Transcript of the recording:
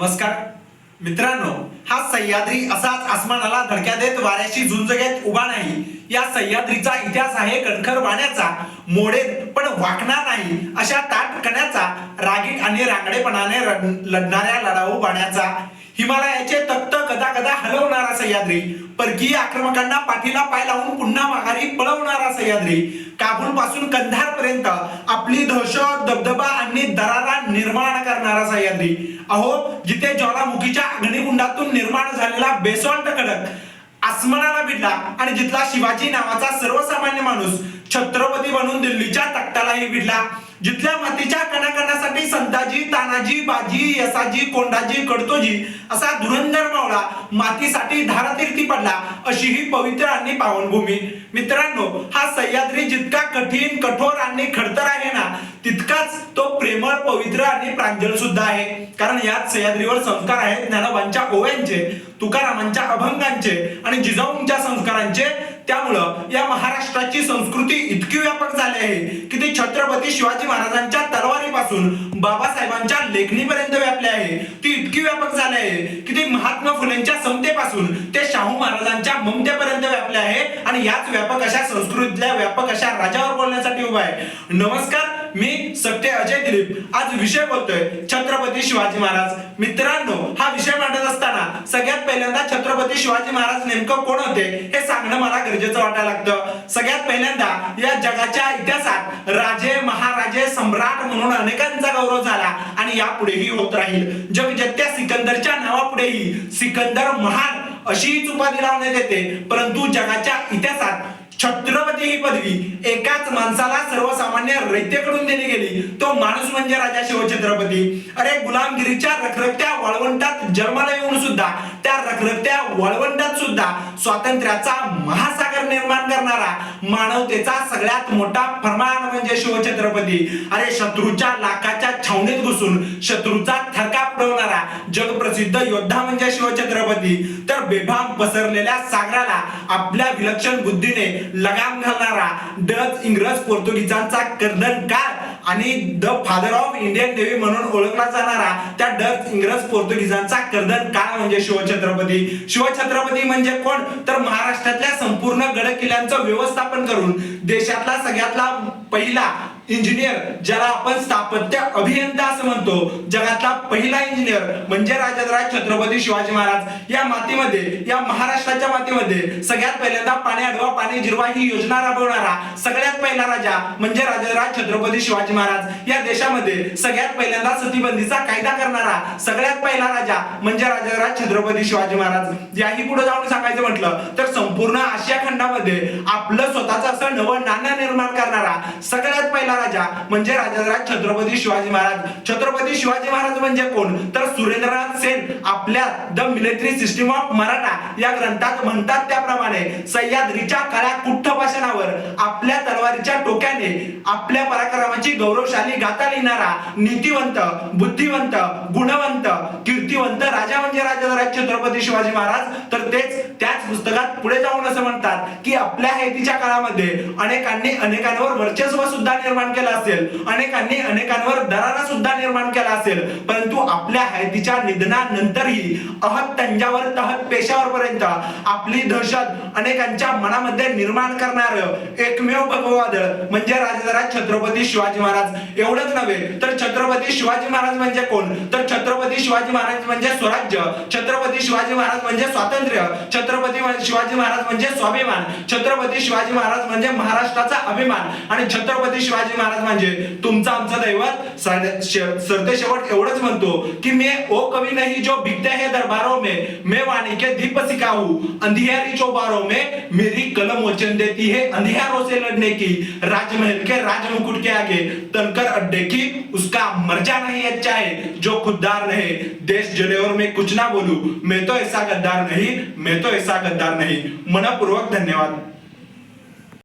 नमस्कार मित्रांनो, हा सह्याद्री असाच आसमानाला धडक्या देत वाऱ्याशी झुंज घेत उभा नाही. या सह्याद्रीचा इतिहास आहे कणखर वाण्याचा, मोडेत पण वाकणार नाही अशा ताठ कण्याचा, रागीट आणि रांगडेपणाने लढणाऱ्या लढाऊ बाण्याचा. हिमालयाचे तख्त गदा गदा हलवणारा सह्याद्री, परकीय आक्रमकांना पाठीला पाय लावून पुन्हा माघारी पळवणारा सह्याद्री, काबूल पासून कंधार पर्यंत आपली दहशत, दबदबा आणि दरारा निर्माण करणारा सह्याद्री. अहो, जिथे ज्वालामुखीच्या अग्निकुंडातून निर्माण झालेला बेसॉल्ट खडक आसमानाला भिडला आणि जिथला शिवाजी नावाचा सर्वसामान्य माणूस छत्रपती बनून दिल्लीच्या तख्तालाही भिडला, जिथल्या मातीच्या कणाकणासाठी संताजी, तानाजी, बाजी, यसाजी, कोंडाजी, कडतोजी असा धुरंधर मावळा मातीसाठी धारातीर्थी पडला, अशी ही पवित्र आणि पावनभूमी. मित्रांनो, हा सह्याद्री जितका कठीण, कठोर आणि खडतर आहे ना, तितकाच तो प्रेमळ, पवित्र आणि प्रांजळ सुद्धा आहे. कारण याच सह्याद्रीवर संस्कार आहेत ज्ञानोबांच्या ओव्यांचे, तुकारामांच्या अभंगांचे आणि जिजाऊंच्या संस्कारांचे. त्यामुळं या महाराष्ट्राची संस्कृती इतकी व्यापक झाली आहे की ती छत्रपती शिवाजी महाराजांच्या तलवारीपासून बाबासाहेबांच्या लेखणीपर्यंत व्यापली आहे. ती इतकी व्यापक झाली आहे की ती महात्मा फुलेंच्या समतेपासून ते शाहू महाराजांच्या ममतेपर्यंत व्यापली आहे. आणि याच व्यापक अशा संस्कृतीतल्या व्यापक अशा राजावर बोलण्यासाठी उभा आहे. नमस्कार, मी सत्य अजय दिलीप. आज विषय बोलतोय छत्रपती शिवाजी महाराज. मित्रांनो, हा विषय मांडत असताना सगळ्यात पहिल्यांदा छत्रपती शिवाजी महाराज नेमकं कोण होते हे सांगणं मला गरजेचं वाटायला लागतं. सगळ्यात पहिल्यांदा या जगाच्या इतिहासात राजे, महाराजे, सम्राट म्हणून अनेकांचा गौरव झाला आणि यापुढेही होत राहील. जगजत्या सिकंदरच्या नावापुढेही सिकंदर महान अशीच उपाधी लावण्यात येते. परंतु जगाच्या इतिहासात छत्रपती ही पदवी एकाच माणसाला, सर्वसामान्य रयतेकडून दिली गेली. तो माणूस म्हणजे राजा शिवछत्रपती. अरे, गुलामगिरीच्या रखरखत्या वाळवंटात जन्माला येऊन सुद्धा, त्या रखरखत्या वाळवंटात सुद्धा स्वातंत्र्याचा महासागर निर्माण करणारा, मानवतेचा सगळ्यात मोठा फरमान म्हणजे शिवछत्रपती. अरे, शत्रूच्या लाखाच्या छावणीत घुसून शत्रूचा थरकाप उडवणारा जगप्रसिद्ध योद्धा म्हणजे शिवछत्रपती. तर बेभान पसरलेल्या सागराला आपल्या विलक्षण बुद्धीने लगाम घालणारा, डच, इंग्रज, पोर्तुगीजांचा कर्दनकार आणि the father of Indian navy म्हणून ओळखला जाणारा त्या डच, इंग्रज, पोर्तुगीजांचा कर्दनकार म्हणजे शिवछत्रपती. शिवछत्रपती म्हणजे कोण? तर महाराष्ट्रातल्या संपूर्ण गड किल्ल्यांचं व्यवस्थापन करून देशातला सगळ्यातला पहिला इंजिनियर, ज्याला आपण स्थापत्य अभियंता असं म्हणतो, जगातला पहिला इंजिनियर म्हणजे राजराज छत्रपती शिवाजी महाराज. या मातीमध्ये, या महाराष्ट्राच्या मातीमध्ये सगळ्यात पहिल्यांदा पाणी अडवा पाणी जिरवा ही योजना राबवणारा सगळ्यात पहिला राजा म्हणजे राजराज छत्रपती शिवाजी महाराज. या देशामध्ये सगळ्यात पहिल्यांदा सतीबंदीचा कायदा करणारा सगळ्यात पहिला राजा म्हणजे राजराज छत्रपती शिवाजी महाराज. याही पुढे जाऊन सांगायचं म्हटलं तर संपूर्ण आशिया खंडामध्ये आपलं स्वतःचं असं नवं नाणं निर्माण करणारा सगळ्यात पहिला राजा म्हणजे राजराज छत्रपती शिवाजी महाराज. छत्रपती शिवाजी महाराज म्हणजे कोण? तर सुरेंद्रनाथ सेन आपल्या the military system of Maratha या ग्रंथात म्हणतात त्याप्रमाणे सह्याद्रीच्या काळ्या कुठ्ठ भाषणावर आपल्या तलवारीच्या टोक्याने आपल्या पराक्रमाची गौरवशाली गाथा लिहिणारा नीतिवंत, बुद्धिवंत, गुणवंत, कीर्तिवंत राजा म्हणजे राजराज छत्रपती शिवाजी महाराज. तर त्याच पुस्तकात पुढे जाऊन असं म्हणतात की आपल्या हयातीच्या काळामध्ये अनेकांनी अनेकांवर वर्चस्व सुद्धा निर्माण केलं असेल, अनेकांनी अनेकांवर दरारा सुद्धा निर्माण केला असेल, परंतु आपल्या हयातीच्या निधनानंतरही अहत तंजावर तहत पेशावर पर्यंत आपली दहशत अनेकांच्या मनामध्ये निर्माण करणार एकमेव भगववादळ म्हणजे राजराज छत्रपती शिवाजी महाराज. एवढंच नव्हे तर छत्रपती शिवाजी महाराज म्हणजे कोण? तर छत्रपती शिवाजी महाराज म्हणजे स्वराज्य, छत्रपती शिवाजी महाराज म्हणजे स्वातंत्र्य, छत्रपती शिवाजी महाराज म्हणजे स्वाभिमान, छत्रपती शिवाजी महाराज म्हणजे महाराष्ट्राचा अभिमान आणि छत्रपती शिवाजी महाराज म्हणजे तुमचं आमचं दैवत. सरतेशेवट एवढंच म्हणतो की मैं ओ कवि नहीं जो बिकते हैं दरबारों में, मैं वाणी के दीप सिखाऊं अंधियारी चौबारों में, मेरी कलम वचन देती है अंधियारों से लड़ने की, राजमहल के राजमुकुट के आगे तनकर अड्डे की, उसका मर जाना ही अच्छा है जो खुददार नहीं. देश जले और मैं कुछ ना बोलूं, मैं तो ऐसा गद्दार नहीं, मैं तो ऐसा गद्दार नहीं. मनपूर्वक धन्यवाद.